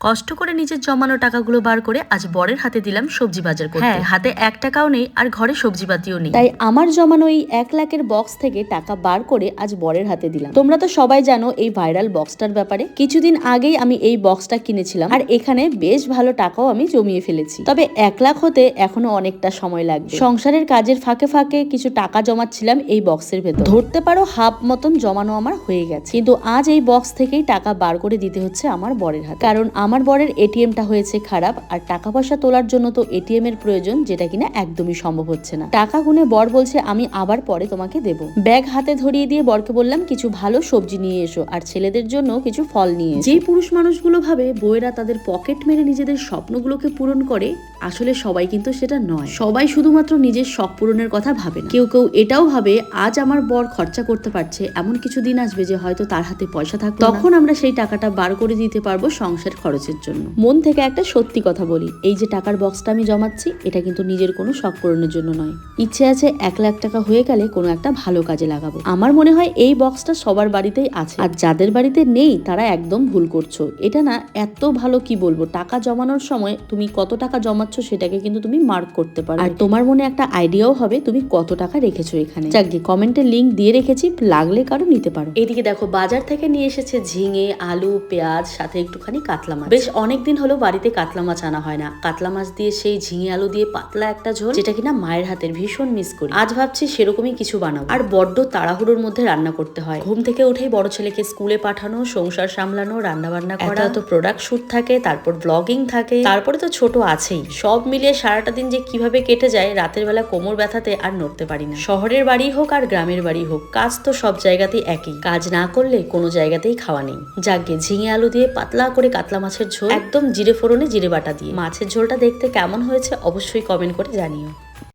কষ্ট করে নিজের জমানো টাকাগুলো বার করে আজ বরের হাতে দিলাম সবজি বাজার করতে। হ্যাঁ, হাতে 1 টাকাও নেই আর ঘরে সবজিপাতিও নেই, তাই আমার জমানো এই 1 লাখের বক্স থেকে টাকা বার করে আজ বরের হাতে দিলাম। তোমরা তো সবাই জানো এই ভাইরাল বক্সটার ব্যাপারে। কিছুদিন আগেই আমি এই বক্সটা কিনেছিলাম আর এখানে বেশ ভালো টাকাও আমি জমিয়ে ফেলেছি। তবে 1 লাখ হতে এখনো অনেকটা সময় লাগবে। সংসারের কাজের ফাঁকে ফাঁকে কিছু টাকা জমাচ্ছিলাম এই বক্সের ভেতর। ধরতে পারো হাফ মতন জমানো আমার হয়ে গেছে, কিন্তু আজ এই বক্স থেকেই টাকা বার করে দিতে হচ্ছে আমার বরের হাতে। কারণ আমার বরের এটিএমটা হয়েছে খারাপ, আর টাকা পয়সা তোলার জন্য তো এটিএম এর প্রয়োজন, যেটা কিনা একদমই সম্ভব হচ্ছে না। টাকা গুনে বর বলছে আমি আবার পরে তোমাকে দেব। ব্যাগ হাতে ধরিয়ে দিয়ে বরকে বললাম কিছু ভালো সবজি নিয়ে এসো আর ছেলেদের জন্য কিছু ফল নিয়ে এসো। যেই পুরুষ মানুষগুলো ভাবে বউয়েরা তাদের পকেট মেরে নিজেদের স্বপ্নগুলোকে পূরণ করে, আসলে সবাই কিন্তু সেটা নয়। সবাই শুধুমাত্র নিজের শখ পূরণের কথা ভাবে না। কেউ কেউ এটাও ভাবে আজ আমার বর খরচা করতে পারছে, এমন কিছু দিন আসবে যে হয়তো তার হাতে পয়সা থাকবে, তখন আমরা সেই টাকাটা বার করে দিতে পারবো সংসার খরচের জন্য। মন থেকে একটা সত্যি কথা বলি, এই যে টাকার বক্সটা আমি জমাচ্ছি এটা কিন্তু নিজের কোনো শখ পূরণের জন্য নয়। ইচ্ছে আছে 1 লাখ টাকা হয়ে গেলে কোনো একটা ভালো কাজে লাগাবো। আমার মনে হয় এই বক্সটা সবার বাড়িতেই আছে, আর যাদের বাড়িতে নেই তারা একদম ভুল করছো। এটা না এত ভালো, কি বলবো, টাকা জমানোর সময় তুমি কত টাকা জমাচ্ছ সেটাকে কিন্তু তুমি মার্ক করতে পারো, আর তোমার মনে একটা আইডিয়াও হবে তুমি কত টাকা রেখেছো এখানে। যাকে কমেন্টে লিংক দিয়ে রেখেছি, লাগলে কারো নিতে পারো। এদিকে দেখো বাজার থেকে নিয়ে এসেছে ঝিঙে, আলু, পেঁয়াজ, সাথে একটুখানি কাতলা মাছ। বেশ অনেকদিন হলো বাড়িতে কাতলা মাছ আনা হয় না। কাতলা মাছ দিয়ে সেই ঝিঙে আলু দিয়ে পাতলা একটা ঝোল, যেটা কিনা মায়ের হাতের ভীষণ মিস করি। আজ ভাবছি সেরকমই কিছু বানাবো। আর বড্ড তাড়াহুড়োর মধ্যে রান্না করতে হয়। ঘুম থেকে উঠেই বড় ছেলেকে স্কুলে পাঠানো, সংসার সামলানো, রান্না বান্না করা, এত প্রোডাক্ট শুট থাকে, তারপর ব্লগিং থাকে, তারপরে তো ছোট আছেই। সব মিলিয়ে সারাটা দিন যে কিভাবে কেটে যায়, রাতের বেলা কোমর ব্যথাতে আর নড়তে পারি না। শহরের বাড়ি হোক আর গ্রামের বাড়ি হোক, কাজ তো সব জায়গাতেই একই। কাজ না করলে কোনো জায়গাতেই খাওয়া নেই। যাকে ঝিঙে আলু দিয়ে পাতলা করে কাতলা মাছের ঝোল, একদম জিরে ফোড়নে জিরে বাটা দিয়ে। মাছের ঝোলটা দেখতে কেমন হয়েছে অবশ্যই কমেন্ট করে জানিও।